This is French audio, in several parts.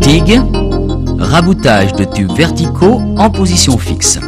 TIG, raboutage de tubes verticaux en position fixe.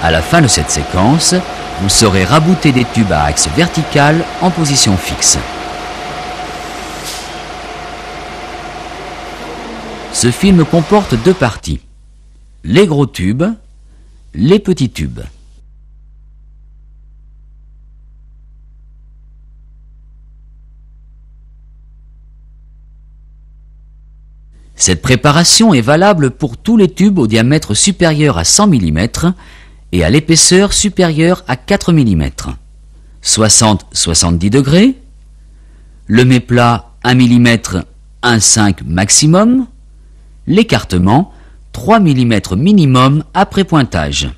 À la fin de cette séquence, vous saurez rabouter des tubes à axe vertical en position fixe. Ce film comporte deux parties: les gros tubes, les petits tubes. Cette préparation est valable pour tous les tubes au diamètre supérieur à 100 mm et à l'épaisseur supérieure à 4 mm. 60-70 degrés, le méplat 1 mm 1,5 maximum, l'écartement 3 mm minimum après pointage.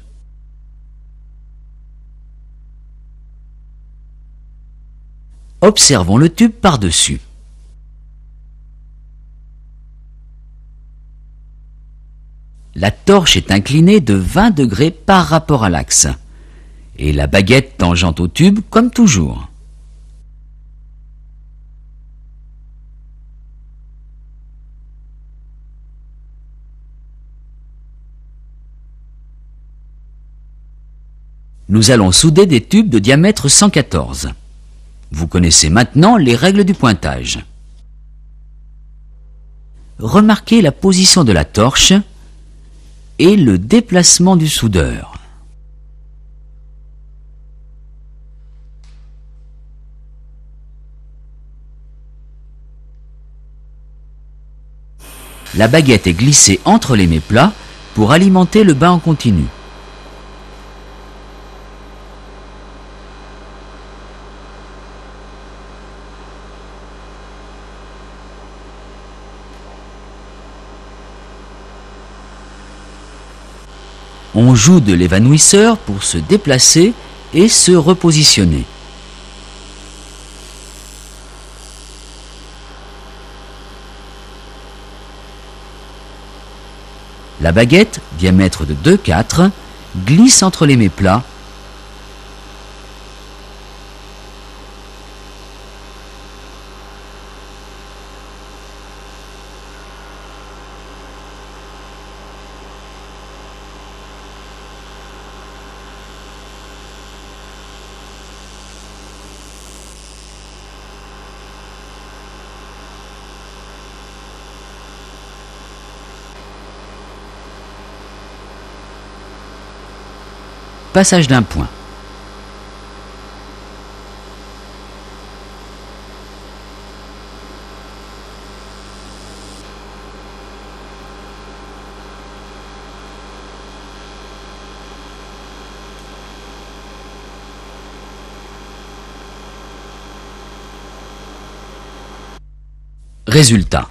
Observons le tube par-dessus. La torche est inclinée de 20 degrés par rapport à l'axe, et la baguette tangente au tube comme toujours. Nous allons souder des tubes de diamètre 114. Vous connaissez maintenant les règles du pointage. Remarquez la position de la torche et le déplacement du soudeur. La baguette est glissée entre les méplats pour alimenter le bain en continu. On joue de l'évanouisseur pour se déplacer et se repositionner. La baguette, diamètre de 2,4, glisse entre les méplats . Passage d'un point. Résultat.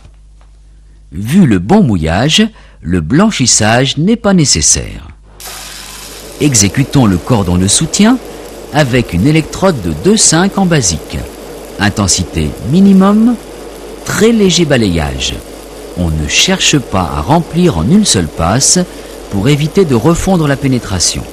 Vu le bon mouillage, le blanchissage n'est pas nécessaire. Exécutons le cordon de soutien avec une électrode de 2,5 en basique. Intensité minimum, très léger balayage. On ne cherche pas à remplir en une seule passe pour éviter de refondre la pénétration.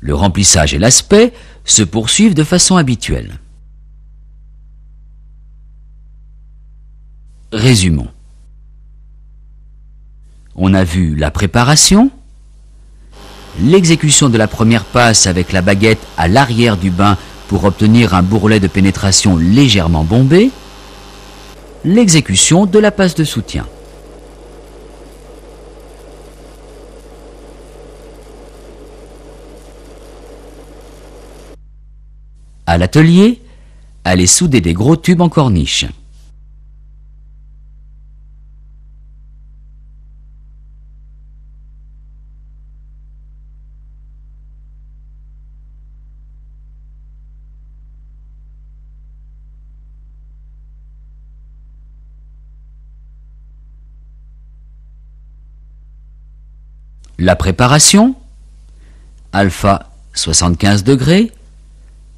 Le remplissage et l'aspect se poursuivent de façon habituelle. Résumons. On a vu la préparation, l'exécution de la première passe avec la baguette à l'arrière du bain pour obtenir un bourrelet de pénétration légèrement bombé, l'exécution de la passe de soutien. À l'atelier, allez souder des gros tubes en corniche. La préparation, alpha 75 degrés,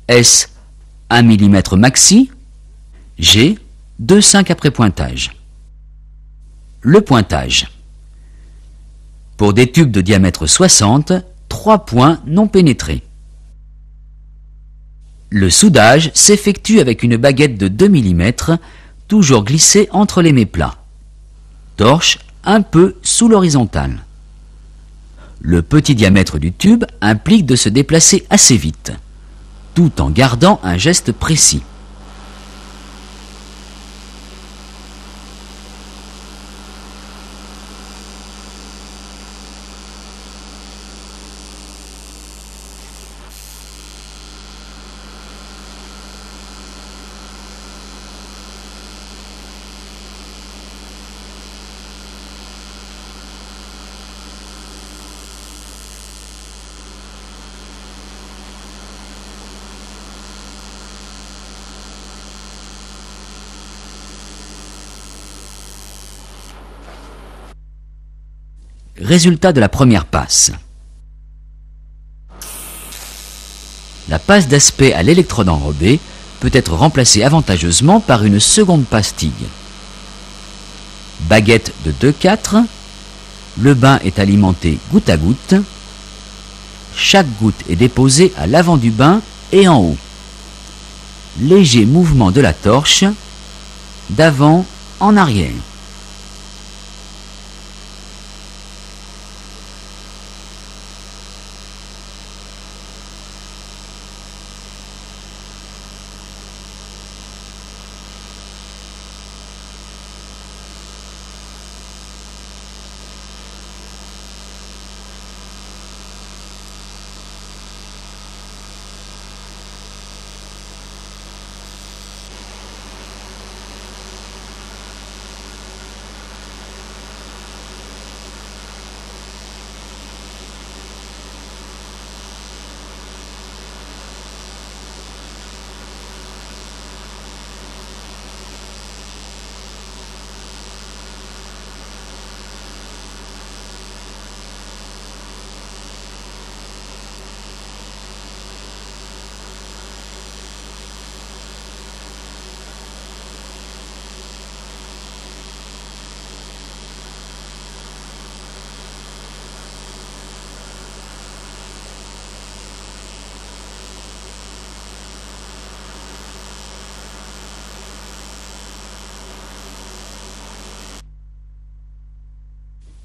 S 1 mm maxi, G 2,5 après pointage. Le pointage. Pour des tubes de diamètre 60, 3 points non pénétrés. Le soudage s'effectue avec une baguette de 2 mm, toujours glissée entre les méplats. Torche un peu sous l'horizontale. Le petit diamètre du tube implique de se déplacer assez vite, tout en gardant un geste précis. Résultat de la première passe. La passe d'aspect à l'électrode enrobée peut être remplacée avantageusement par une seconde pastille. Baguette de 2,4. Le bain est alimenté goutte à goutte. Chaque goutte est déposée à l'avant du bain et en haut. Léger mouvement de la torche, d'avant en arrière.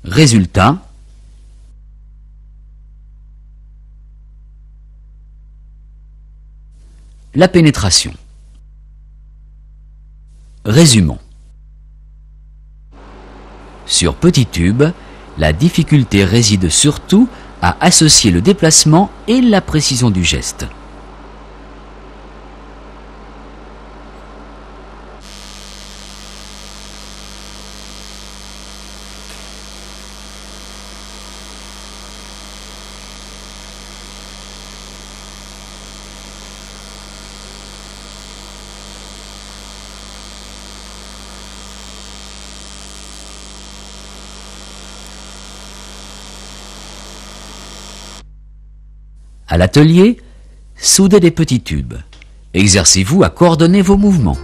Résultat. La pénétration. Résumons. Sur petit tube, la difficulté réside surtout à associer le déplacement et la précision du geste. À l'atelier, soudez des petits tubes. Exercez-vous à coordonner vos mouvements.